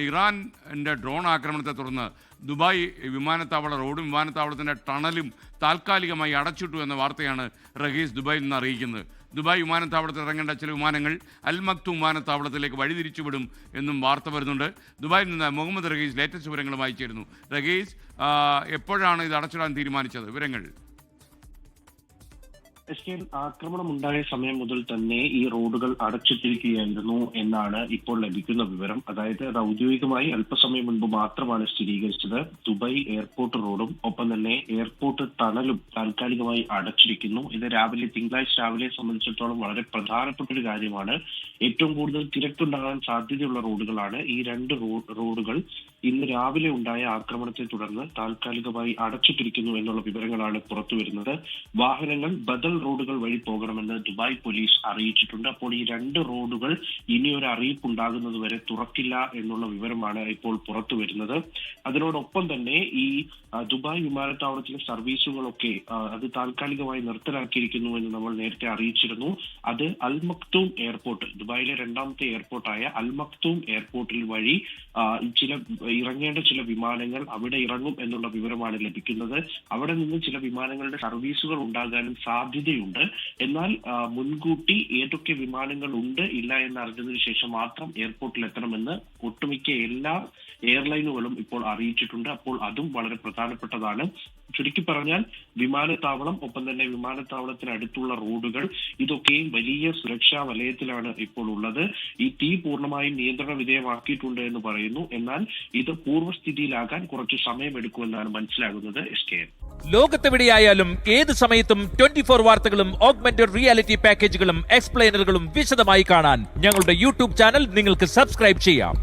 ഇറാന്റെ ഡ്രോൺ ആക്രമണത്തെ തുടർന്ന് ദുബായ് റോഡും വിമാനത്താവളത്തിന്റെ ടണലും താൽക്കാലികമായി അടച്ചിട്ടു എന്ന വാർത്തയാണ് റഹീസ് ദുബായിൽ നിന്ന് അറിയിക്കുന്നത്. ദുബായ് വിമാനത്താവളത്തിൽ ഇറങ്ങേണ്ട ചില വിമാനങ്ങൾ അൽ മക്തൂം വിമാനത്താവളത്തിലേക്ക് വഴിതിരിച്ചുവിടും എന്നും വാർത്ത വരുന്നുണ്ട്. ദുബായിൽ നിന്ന് മുഹമ്മദ് റഹീസ് ലേറ്റസ്റ്റ് വിവരങ്ങളുമായി ചേരുന്നു. റഹീസ്, എപ്പോഴാണ് ഇത് അടച്ചിടാൻ തീരുമാനിച്ചത്? വിവരങ്ങൾ. ആക്രമണം ഉണ്ടായ സമയം മുതൽ തന്നെ ഈ റോഡുകൾ അടച്ചിട്ടിരിക്കുകയായിരുന്നു എന്നാണ് ഇപ്പോൾ ലഭിക്കുന്ന വിവരം. അതായത് അത് ഔദ്യോഗികമായി അല്പസമയം മുൻപ് മാത്രമാണ് സ്ഥിരീകരിച്ചത്. ദുബായ് എയർപോർട്ട് റോഡും ഒപ്പം തന്നെ എയർപോർട്ട് ടണലും താൽക്കാലികമായി അടച്ചിരിക്കുന്നു. ഇത് തിങ്കളാഴ്ച രാവിലെ സംബന്ധിച്ചിടത്തോളം വളരെ പ്രധാനപ്പെട്ട ഒരു കാര്യമാണ്. ഏറ്റവും കൂടുതൽ തിരക്കുണ്ടാകാൻ സാധ്യതയുള്ള റോഡുകളാണ് ഈ രണ്ട് റോഡുകൾ. ഇന്ന് രാവിലെ ഉണ്ടായ ആക്രമണത്തെ തുടർന്ന് താൽക്കാലികമായി അടച്ചിട്ടിരിക്കുന്നു എന്നുള്ള വിവരങ്ങളാണ് പുറത്തുവരുന്നത്. വാഹനങ്ങൾ ബദൽ റോഡുകൾ വഴി പോകണമെന്ന് ദുബായ് പോലീസ് അറിയിച്ചിട്ടുണ്ട്. അപ്പോൾ ഈ രണ്ട് റോഡുകൾ ഇനിയൊരു അറിയിപ്പ് ഉണ്ടാകുന്നത് വരെ തുറക്കില്ല എന്നുള്ള വിവരമാണ് ഇപ്പോൾ പുറത്തു വരുന്നത്. അതിനോടൊപ്പം തന്നെ ഈ ദുബായ് വിമാനത്താവളത്തിലെ സർവീസുകളൊക്കെ അത് താൽക്കാലികമായി നിർത്തലാക്കിയിരിക്കുന്നു എന്ന് നമ്മൾ നേരത്തെ അറിയിച്ചിരുന്നു. അത് അൽ മക്തൂം എയർപോർട്ട്, ദുബായിലെ രണ്ടാമത്തെ എയർപോർട്ടായ അൽ മക്തൂം എയർപോർട്ടിൽ വഴി ഇറങ്ങേണ്ട ചില വിമാനങ്ങൾ അവിടെ ഇറങ്ങും എന്നുള്ള വിവരമാണ് ലഭിക്കുന്നത്. അവിടെ നിന്ന് ചില വിമാനങ്ങളുടെ സർവീസുകൾ ഉണ്ടാകാനും സാധ്യതയുണ്ട്. എന്നാൽ മുൻകൂട്ടി ഏതൊക്കെ വിമാനങ്ങൾ ഉണ്ട് ഇല്ല എന്ന് അറിഞ്ഞതിന് ശേഷം മാത്രം എയർപോർട്ടിൽ എത്തണമെന്ന് ഒട്ടുമിക്ക എല്ലാ എയർലൈനുകളും ഇപ്പോൾ അറിയിച്ചിട്ടുണ്ട്. അപ്പോൾ അതും വളരെ പ്രധാനപ്പെട്ടതാണ്. ചുരുക്കി പറഞ്ഞാൽ വിമാനത്താവളം, ഒപ്പം തന്നെ വിമാനത്താവളത്തിനടുത്തുള്ള റോഡുകൾ, ഇതൊക്കെയും വലിയ സുരക്ഷാ വലയത്തിലാണ് ഇപ്പോൾ ഉള്ളത്. ഈ തീ പൂർണ്ണമായും നിയന്ത്രണ വിധേയമാക്കിയിട്ടുണ്ട് എന്ന് പറയുന്നു. എന്നാൽ ഇത് പൂർവ്വസ്ഥിതിയിലാകാൻ കുറച്ച് സമയമെടുക്കുമെന്നാണ് മനസ്സിലാകുന്നത്. ലോകത്തെവിടെയായാലും ഏത് സമയത്തും 24 വാർത്തകളും ഓഗ്മെന്റഡ് റിയാലിറ്റി പാക്കേജുകളും എക്സ്പ്ലെയിനറുകളും വിശദമായി കാണാൻ ഞങ്ങളുടെ യൂട്യൂബ് ചാനൽ നിങ്ങൾക്ക് സബ്സ്ക്രൈബ് ചെയ്യാം.